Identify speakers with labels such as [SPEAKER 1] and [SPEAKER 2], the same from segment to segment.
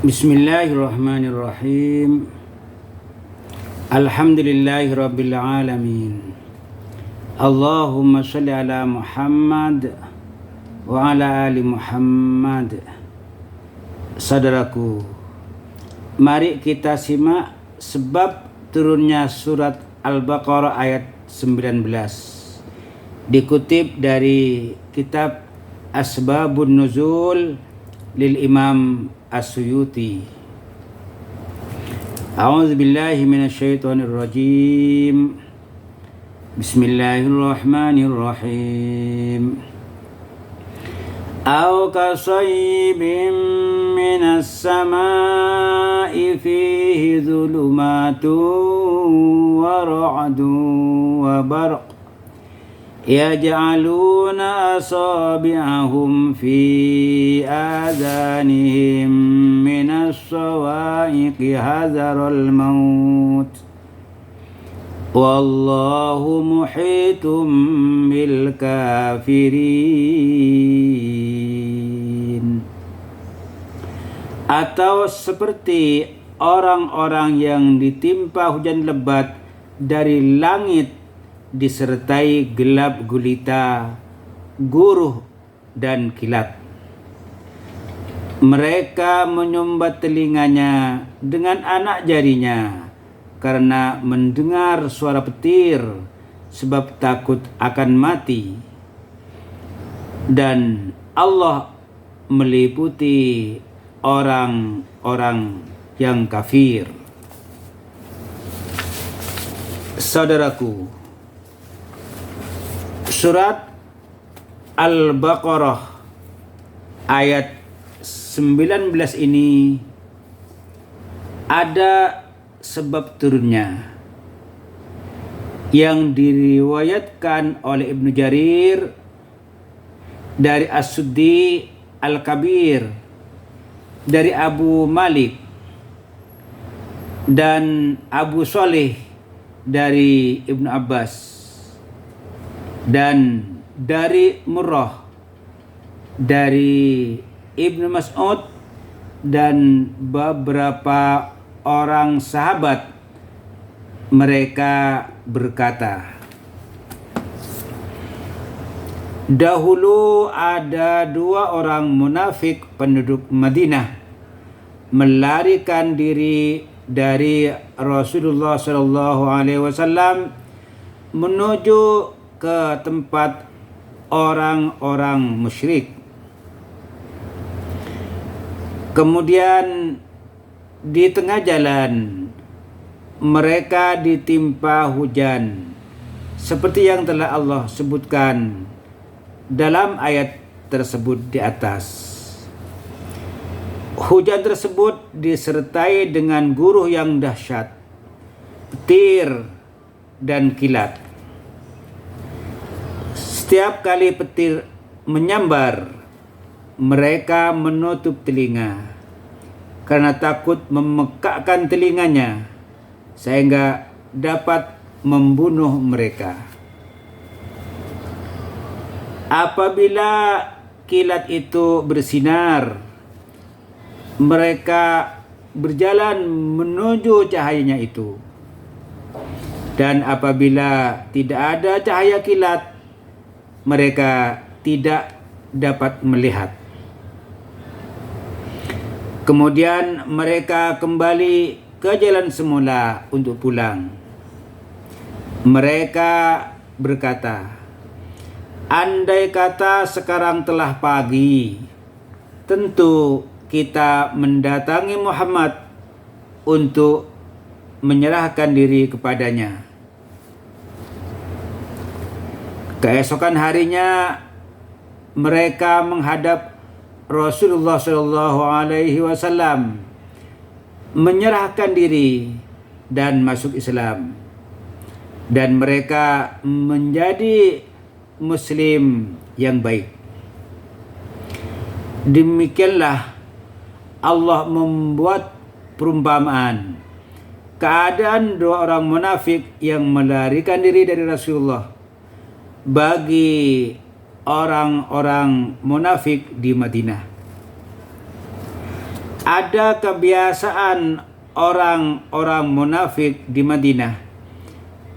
[SPEAKER 1] Bismillahirrahmanirrahim. Alhamdulillahirabbil alamin. Allahumma shalli ala Muhammad wa ala ali Muhammad. Saudaraku, mari kita simak sebab turunnya surat Al-Baqarah ayat 19. Dikutip dari kitab Asbabun Nuzul lil Imam As-Suyuti. A'udzu billahi minasyaitonir rajim. Bismillahirrahmanirrahim. Aw kasayyibin minas samaa'i fihi dhulumatun wa ra'dun wa barq yaj'aluna asabi'ahum fi adhanihim minas sawa'iqi hadharal maut wallahu muhitum bil kafirin. Atau seperti orang-orang yang ditimpa hujan lebat dari langit disertai gelap gulita, guruh dan kilat. Mereka menyumbat telinganya dengan anak jarinya karena mendengar suara petir sebab takut akan mati. Dan Allah meliputi orang-orang yang kafir. Saudaraku, surat Al-Baqarah ayat 19 ini ada sebab turunnya yang diriwayatkan oleh Ibnu Jarir dari As-Suddi Al-Kabir dari Abu Malik dan Abu Shalih dari Ibnu Abbas dan dari Murrah dari Ibnu Mas'ud dan beberapa orang sahabat. Mereka berkata, dahulu ada dua orang munafik penduduk Madinah melarikan diri dari Rasulullah SAW menuju ke tempat orang-orang musyrik. Kemudian di tengah jalan mereka ditimpa hujan seperti yang telah Allah sebutkan dalam ayat tersebut di atas. Hujan tersebut disertai dengan guruh yang dahsyat, petir dan kilat. Setiap kali petir menyambar, mereka menutup telinga karena takut memekakkan telinganya sehingga dapat membunuh mereka. Apabila kilat itu bersinar, mereka berjalan menuju cahayanya itu. Dan apabila tidak ada cahaya kilat, mereka tidak dapat melihat. Kemudian mereka kembali ke jalan semula untuk pulang. Mereka berkata, andai kata sekarang telah pagi, tentu kita mendatangi Muhammad untuk menyerahkan diri kepadanya. Keesokan harinya mereka menghadap Rasulullah SAW, menyerahkan diri dan masuk Islam, dan mereka menjadi Muslim yang baik. Demikianlah Allah membuat perumpamaan keadaan dua orang munafik yang melarikan diri dari Rasulullah bagi orang-orang munafik di Madinah. Ada kebiasaan orang-orang munafik di Madinah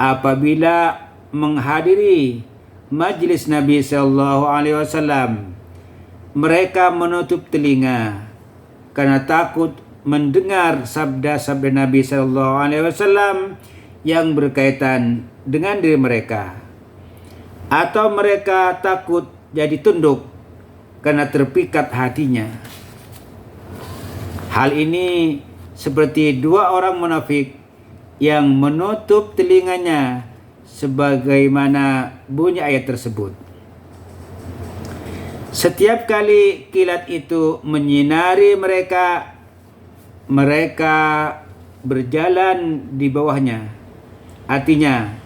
[SPEAKER 1] apabila menghadiri majlis Nabi sallallahu alaihi wasallam, mereka menutup telinga karena takut mendengar sabda-sabda Nabi sallallahu alaihi wasallam yang berkaitan dengan diri mereka, atau mereka takut jadi tunduk karena terpikat hatinya. Hal ini seperti dua orang munafik yang menutup telinganya sebagaimana bunyi ayat tersebut. Setiap kali kilat itu menyinari mereka, mereka berjalan di bawahnya. Artinya,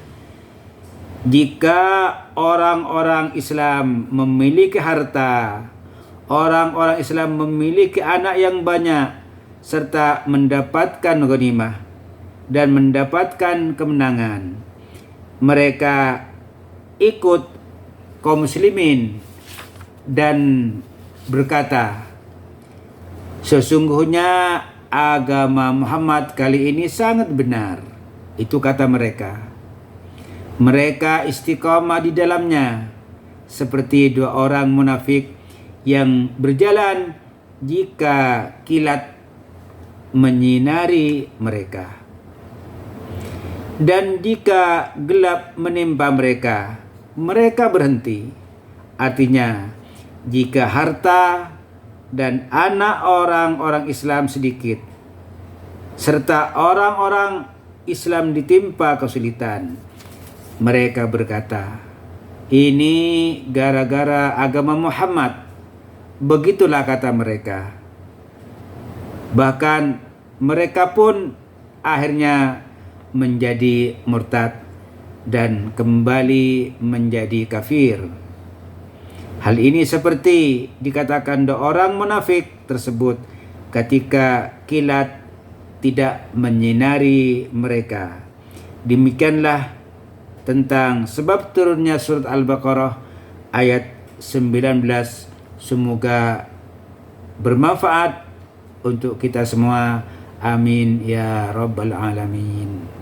[SPEAKER 1] jika orang-orang Islam memiliki harta, orang-orang Islam memiliki anak yang banyak, serta mendapatkan ghanimah dan mendapatkan kemenangan, mereka ikut kaum muslimin dan berkata, sesungguhnya agama Muhammad kali ini sangat benar. Itu kata mereka. Mereka istiqamah di dalamnya, seperti dua orang munafik yang berjalan jika kilat menyinari mereka, dan jika gelap menimpa mereka, mereka berhenti. Artinya, jika harta dan anak orang-orang Islam sedikit, serta orang-orang Islam ditimpa kesulitan, mereka berkata, ini gara-gara agama Muhammad. Begitulah kata mereka. Bahkan mereka pun akhirnya menjadi murtad dan kembali menjadi kafir. Hal ini seperti dikatakan orang munafik tersebut ketika kilat tidak menyinari mereka. Demikianlah tentang sebab turunnya surat Al-Baqarah ayat 19. Semoga bermanfaat untuk kita semua. Amin ya rabbal alamin.